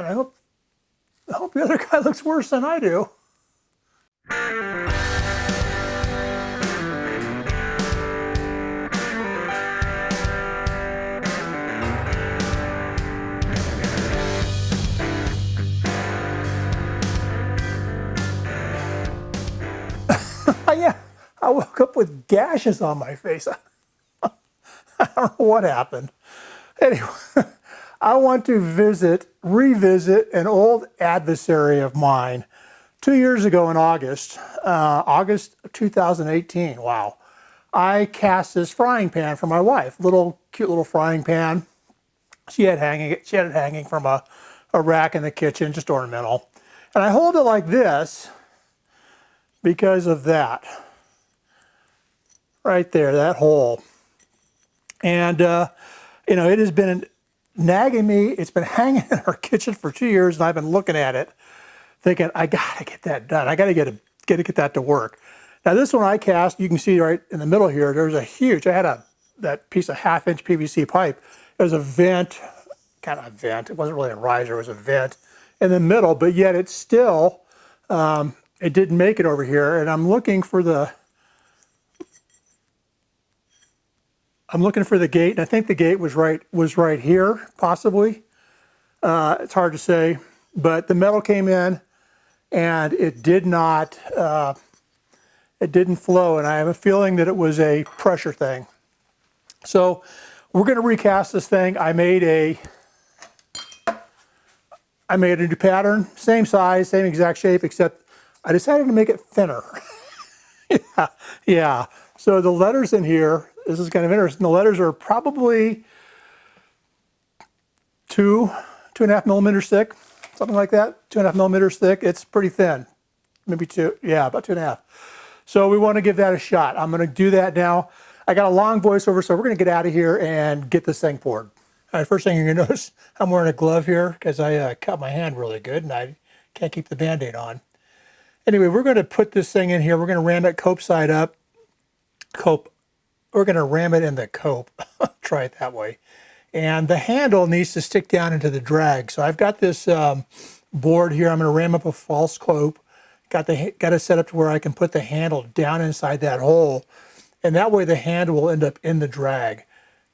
man, I hope the other guy looks worse than I do. Yeah, I woke up with gashes on my face. I don't know what happened. Anyway, I want to revisit an old adversary of mine. 2 years ago in August of 2018, wow, I cast this frying pan for my wife. Cute little frying pan. She had it hanging from a rack in the kitchen, just ornamental. And I hold it like this because of that. Right there, that hole. And, you know, it has been nagging me. It's been hanging in our kitchen for 2 years, and I've been looking at it, thinking, I gotta get that done. I gotta get that to work. Now, this one I cast, you can see right in the middle here, there's a huge, I had that piece of 1/2-inch PVC pipe. There's a vent, kind of a vent. It wasn't really a riser, it was a vent in the middle, but yet it still, it didn't make it over here. And I'm looking for the gate, and I think the gate was right here, possibly. It's hard to say, but the metal came in, and it didn't flow, and I have a feeling that it was a pressure thing. So we're going to recast this thing. I made a new pattern, same size, same exact shape, except I decided to make it thinner. Yeah. So the letters in here, this is kind of interesting. The letters are probably 2.5 millimeters thick, something like that. 2.5 millimeters thick. It's pretty thin, maybe 2. Yeah, about 2.5. So we want to give that a shot. I'm going to do that now. I got a long voiceover, so we're going to get out of here and get this thing poured. All right, first thing you're going to notice, I'm wearing a glove here because I cut my hand really good and I can't keep the Band-Aid on. Anyway, we're going to put this thing in here. We're going to ram it cope side up. We're going to ram it in the cope. Try it that way. And the handle needs to stick down into the drag. So I've got this board here. I'm going to ram up a false cope. Got it set up to where I can put the handle down inside that hole. And that way the handle will end up in the drag.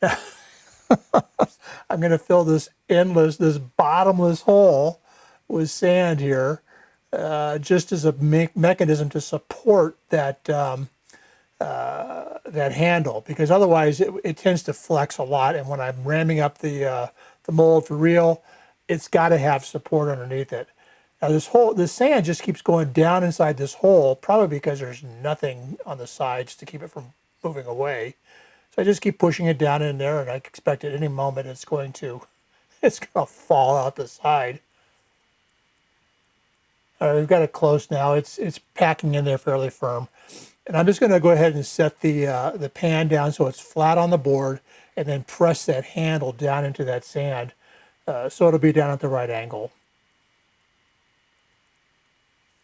I'm going to fill this bottomless hole with sand here, just as a mechanism to support that that handle, because otherwise it tends to flex a lot. And when I'm ramming up the mold for real, it's got to have support underneath it. Now this sand just keeps going down inside this hole, probably because there's nothing on the sides to keep it from moving away. So I just keep pushing it down in there, and I expect at any moment it's going to fall out the side. All right, we've got it close now. It's packing in there fairly firm. And I'm just going to go ahead and set the pan down so it's flat on the board, and then press that handle down into that sand so it'll be down at the right angle.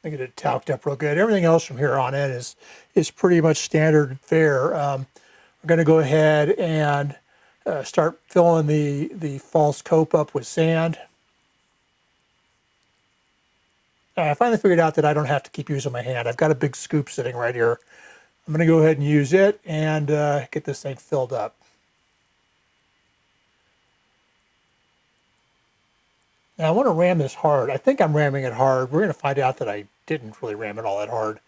I get it talked up real good. Everything else from here on in is pretty much standard fare. We're going to go ahead and start filling the false cope up with sand. I finally figured out that I don't have to keep using my hand. I've got a big scoop sitting right here. I'm going to go ahead and use it and get this thing filled up. Now I want to ram this hard. I think I'm ramming it hard. We're going to find out that I didn't really ram it all that hard.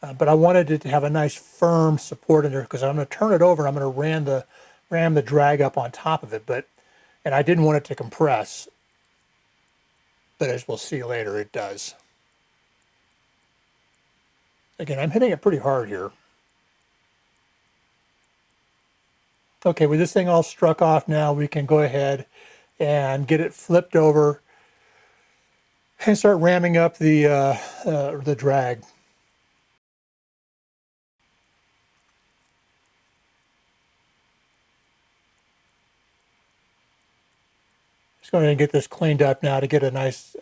But I wanted it to have a nice firm support in there because I'm going to turn it over and I'm going to ram the drag up on top of it. And I didn't want it to compress. But as we'll see later, it does. Again, I'm hitting it pretty hard here. Okay, with this thing all struck off now, we can go ahead and get it flipped over and start ramming up the drag. Just going to get this cleaned up now to get a nice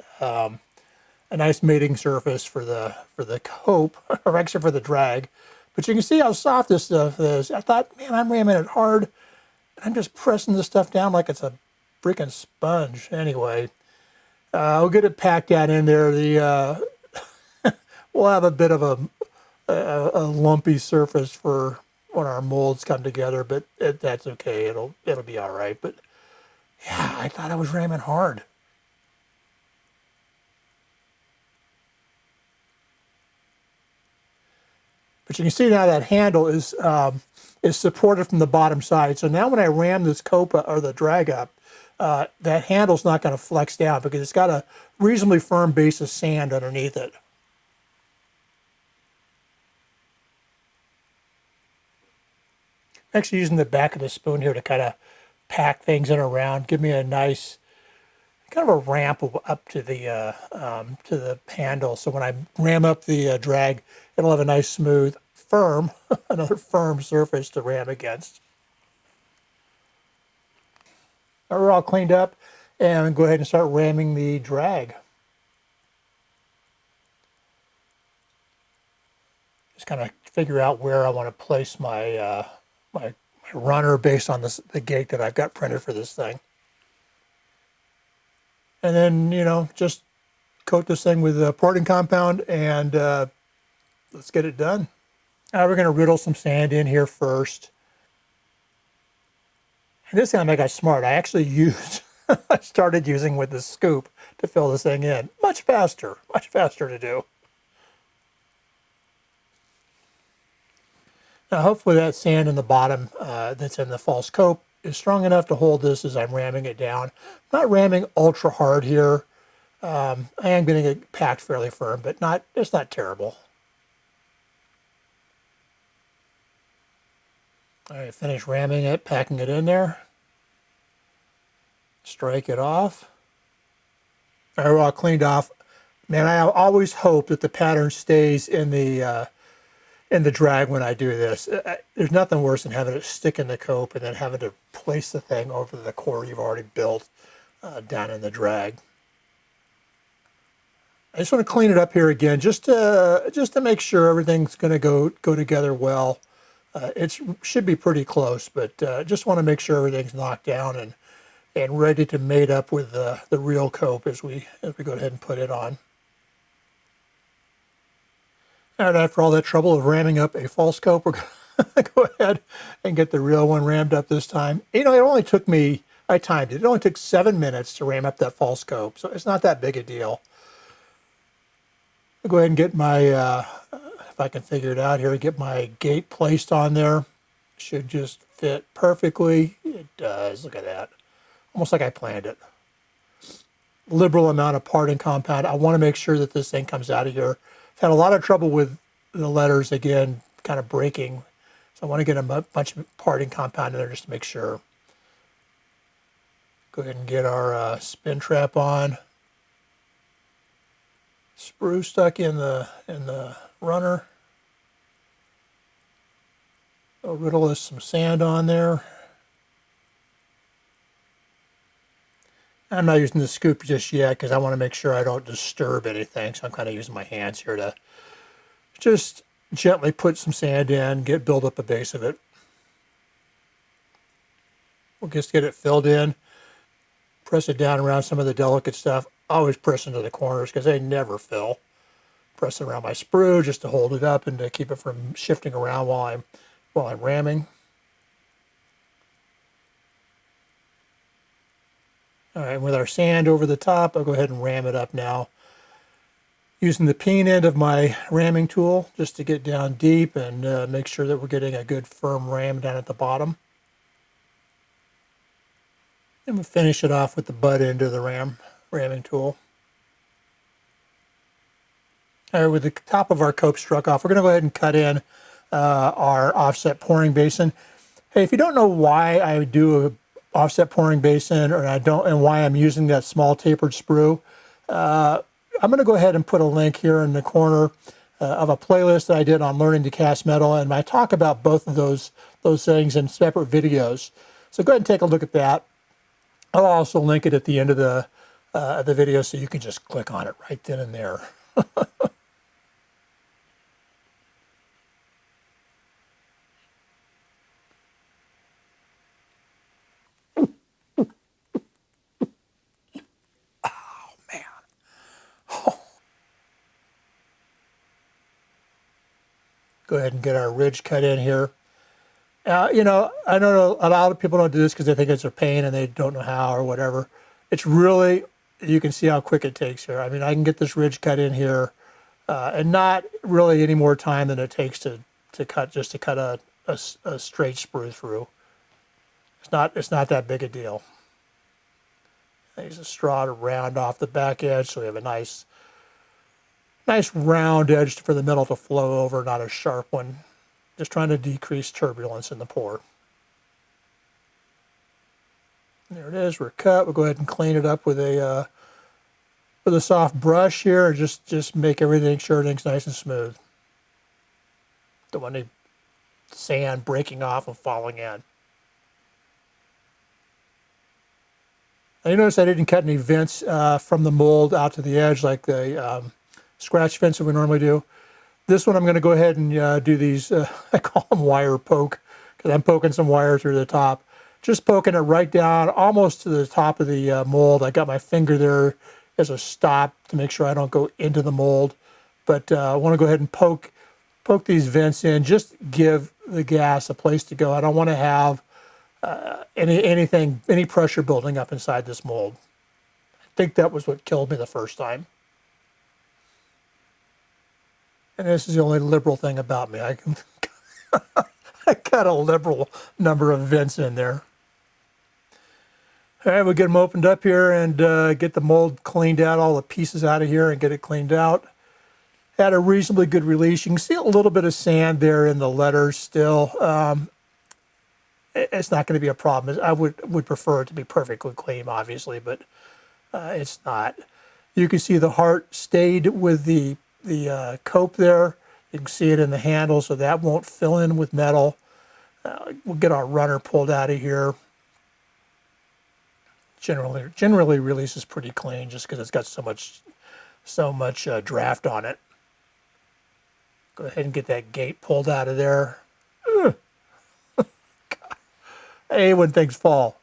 mating surface for the cope, or actually for the drag. But you can see how soft this stuff is. I thought, man, I'm ramming it hard. I'm just pressing this stuff down like it's a freaking sponge. Anyway, I'll get it packed down in there. We'll have a bit of a lumpy surface for when our molds come together, but that's okay. It'll be all right. But yeah, I thought I was ramming hard. But you can see now that handle is supported from the bottom side. So now when I ram this copa or the drag up, that handle's not going to flex down because it's got a reasonably firm base of sand underneath it. I'm actually using the back of the spoon here to kind of pack things in around, give me a nice kind of a ramp up to the handle. So when I ram up the drag, it'll have a nice smooth, firm, another firm surface to ram against. Now we're all cleaned up, and go ahead and start ramming the drag. Just kind of figure out where I want to place my runner based on the gate that I've got printed for this thing. And then, just coat this thing with porting compound and let's get it done. Now we're going to riddle some sand in here first. And this time I got smart. I actually I started using with the scoop to fill this thing in. Much faster to do. Now hopefully that sand in the bottom that's in the false cope is strong enough to hold this as I'm ramming it down. I'm not ramming ultra hard here. I am getting it packed fairly firm, but it's not terrible. All right, finish ramming it, packing it in there. Strike it off. All right, we're all cleaned off. Man, I always hope that the pattern stays in the drag when I do this. There's nothing worse than having it stick in the cope and then having to place the thing over the core you've already built down in the drag. I just want to clean it up here again, just to make sure everything's going to go together well. It should be pretty close, but just want to make sure everything's knocked down and ready to mate up with the real cope as we go ahead and put it on. And after all that trouble of ramming up a false cope, we're going to go ahead and get the real one rammed up this time. It only took me, I timed it, it only took 7 minutes to ram up that false cope, so it's not that big a deal. I'll go ahead and get my, if I can figure it out here, get my gate placed on there. Should just fit perfectly. It does, look at that. Almost like I planned it. Liberal amount of parting compound. I want to make sure that this thing comes out of here. I've had a lot of trouble with the letters, again, kind of breaking. So I want to get a bunch of parting compound in there just to make sure. Go ahead and get our spin trap on. Sprue stuck in the runner. I'll riddle us some sand on there. I'm not using the scoop just yet because I want to make sure I don't disturb anything. So I'm kind of using my hands here to just gently put some sand in, build up a base of it. We'll just get it filled in. Press it down around some of the delicate stuff. Always press into the corners because they never fill. Press it around my sprue just to hold it up and to keep it from shifting around while I'm ramming. All right, with our sand over the top, I'll go ahead and ram it up now. Using the peen end of my ramming tool just to get down deep and make sure that we're getting a good firm ram down at the bottom. And we'll finish it off with the butt end of the ramming tool. All right, with the top of our cope struck off, we're going to go ahead and cut in our offset pouring basin. Hey, if you don't know why I do a offset pouring basin and why I'm using that small tapered sprue, I'm going to go ahead and put a link here in the corner of a playlist that I did on learning to cast metal, and I talk about both of those things in separate videos. So go ahead and take a look at that. I'll also link it at the end of the video so you can just click on it right then and there. Go ahead and get our ridge cut in here. You know, I know a lot of people don't do this because they think it's a pain and they don't know how or whatever. It's really, you can see how quick it takes here. I mean, I can get this ridge cut in here and not really any more time than it takes to cut, just to cut a straight sprue through. It's not that big a deal. I use a straw to round off the back edge so we have a nice round edge for the metal to flow over, not a sharp one. Just trying to decrease turbulence in the pour. There it is, we're cut. We'll go ahead and clean it up with a soft brush here, and just make everything sure everything's nice and smooth. Don't want any sand breaking off and falling in. Now you notice I didn't cut any vents from the mold out to the edge like the scratch vents that we normally do. This one I'm going to go ahead and do these, I call them wire poke, because I'm poking some wire through the top. Just poking it right down, almost to the top of the mold. I got my finger there as a stop to make sure I don't go into the mold. But I want to go ahead and poke these vents in, just give the gas a place to go. I don't want to have any pressure building up inside this mold. I think that was what killed me the first time. And this is the only liberal thing about me. I got a liberal number of vents in there. All right, we'll get them opened up here and get the mold cleaned out, all the pieces out of here and get it cleaned out. Had a reasonably good release. You can see a little bit of sand there in the letters still. It's not going to be a problem. I would prefer it to be perfectly clean, obviously, but it's not. You can see the heart stayed with the cope there. You can see it in the handle, so that won't fill in with metal. We'll get our runner pulled out of here. Generally releases pretty clean just because it's got so much draft on it. Go ahead and get that gate pulled out of there. I hate when things fall.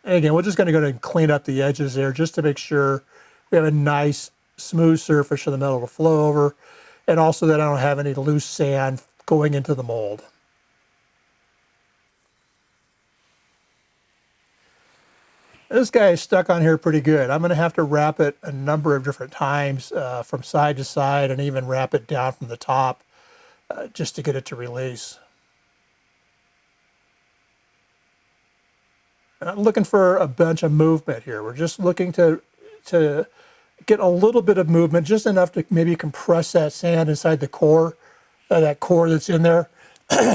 And again, we're just going to go ahead and clean up the edges there just to make sure we have a nice smooth surface for the metal to flow over, and also that I don't have any loose sand going into the mold. This guy is stuck on here pretty good. I'm going to have to wrap it a number of different times from side to side, and even wrap it down from the top just to get it to release. We're not looking for a bunch of movement here. We're just looking to get a little bit of movement, just enough to maybe compress that sand inside the core, that core that's in there,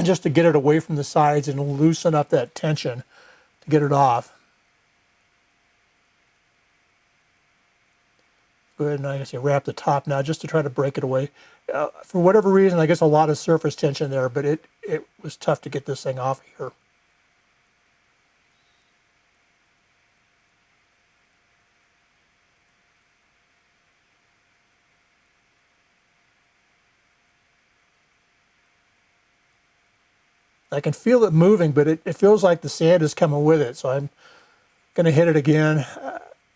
just to get it away from the sides and loosen up that tension to get it off. Go ahead and, like I say, wrap the top now just to try to break it away. For whatever reason, I guess a lot of surface tension there, but it was tough to get this thing off here. I can feel it moving, but it feels like the sand is coming with it. So I'm going to hit it again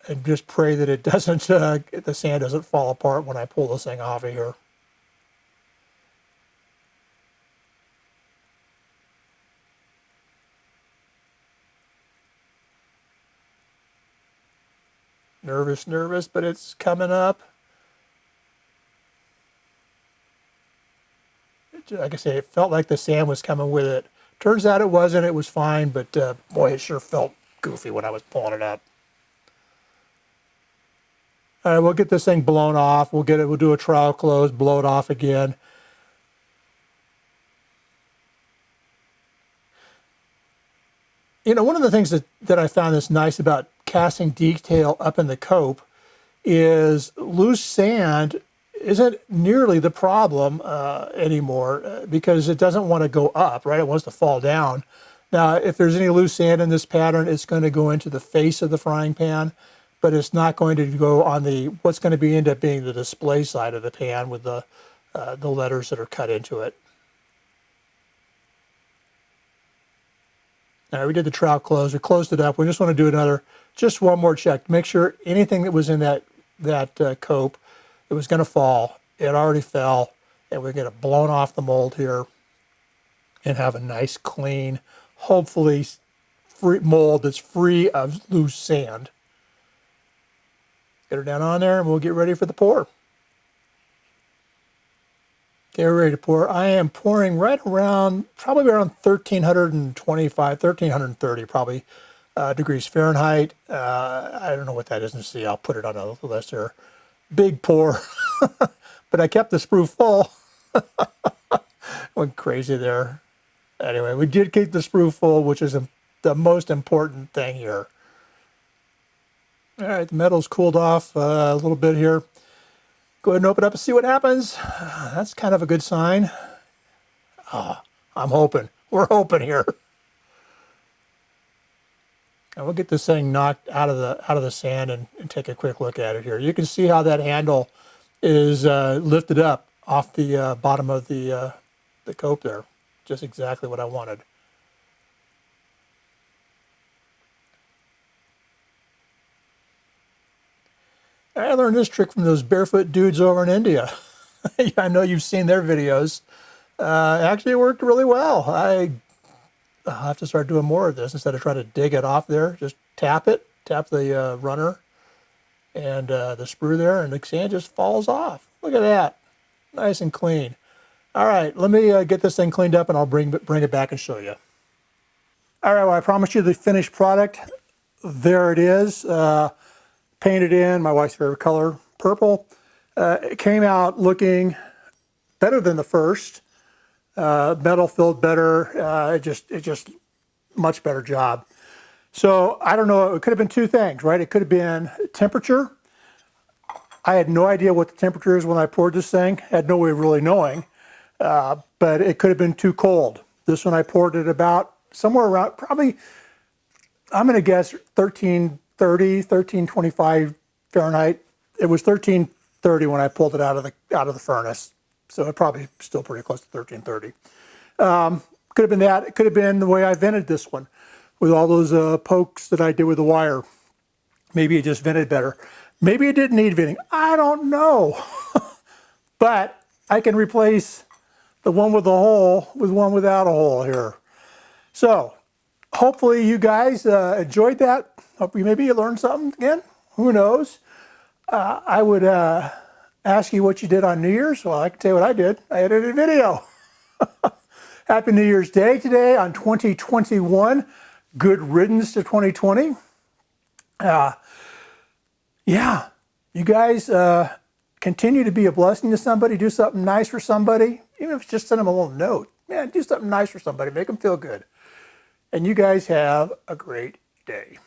and just pray that it doesn't, the sand doesn't fall apart when I pull this thing off of here. Nervous, but it's coming up. Like I say, it felt like the sand was coming with it. Turns out it wasn't. It was fine, but boy, it sure felt goofy when I was pulling it up. All right, we'll get this thing blown off. We'll do a trial close, blow it off again. You know, one of the things that I found that's nice about casting detail up in the cope is loose sand isn't nearly the problem anymore because it doesn't want to go up, right? It wants to fall down. Now, if there's any loose sand in this pattern, it's going to go into the face of the frying pan, but it's not going to go on what's going to end up being the display side of the pan with the letters that are cut into it. All right, we did the trowel close. We closed it up. We just want to do just one more check to make sure anything that was in that cope it was going to fall. It already fell, and we're going to blown off the mold here and have a nice, clean, hopefully free mold that's free of loose sand. Get her down on there, and we'll get ready for the pour. Okay, we're ready to pour. I am pouring right around, probably around 1325, 1330 probably degrees Fahrenheit. I don't know what that is in C. I'll put it on a list here. Big pour, but I kept the sprue full. Went crazy there. Anyway, we did keep the sprue full, which is the most important thing here. All right, the metal's cooled off a little bit here. Go ahead and open up and see what happens. That's kind of a good sign. Oh, I'm hoping. We're hoping here. And we'll get this thing knocked out of the sand and take a quick look at it here. You can see how that handle is lifted up off the bottom of the cope there. Just exactly what I wanted. I learned this trick from those barefoot dudes over in India. I know you've seen their videos. Actually, it worked really well. I'll have to start doing more of this instead of trying to dig it off there. Just tap the runner and the sprue there, and the sand just falls off. Look at that. Nice and clean. All right, let me get this thing cleaned up, and I'll bring it back and show you. All right, well, I promised you the finished product. There it is. Painted in, my wife's favorite color, purple. It came out looking better than the first. Metal filled better. It just much better job. So I don't know, it could have been two things, right? It could have been temperature. I had no idea what the temperature is when I poured this thing. Had no way of really knowing, but it could have been too cold. This one I poured it about somewhere around, probably, I'm gonna guess 1330, 1325 Fahrenheit. It was 1330 when I pulled it out of the furnace. So it probably still pretty close to 1330. Could have been that. It could have been the way I vented this one with all those pokes that I did with the wire. Maybe it just vented better. Maybe it didn't need venting. I don't know. But I can replace the one with a hole with one without a hole here. So hopefully you guys enjoyed that. Hopefully maybe you learned something again. Who knows? I would ask you what you did on New Year's. Well, I can tell you what I did. I edited a video. Happy New Year's Day today on 2021. Good riddance to 2020. Yeah, you guys continue to be a blessing to somebody. Do something nice for somebody. Even if it's just send them a little note. Man, do something nice for somebody. Make them feel good. And you guys have a great day.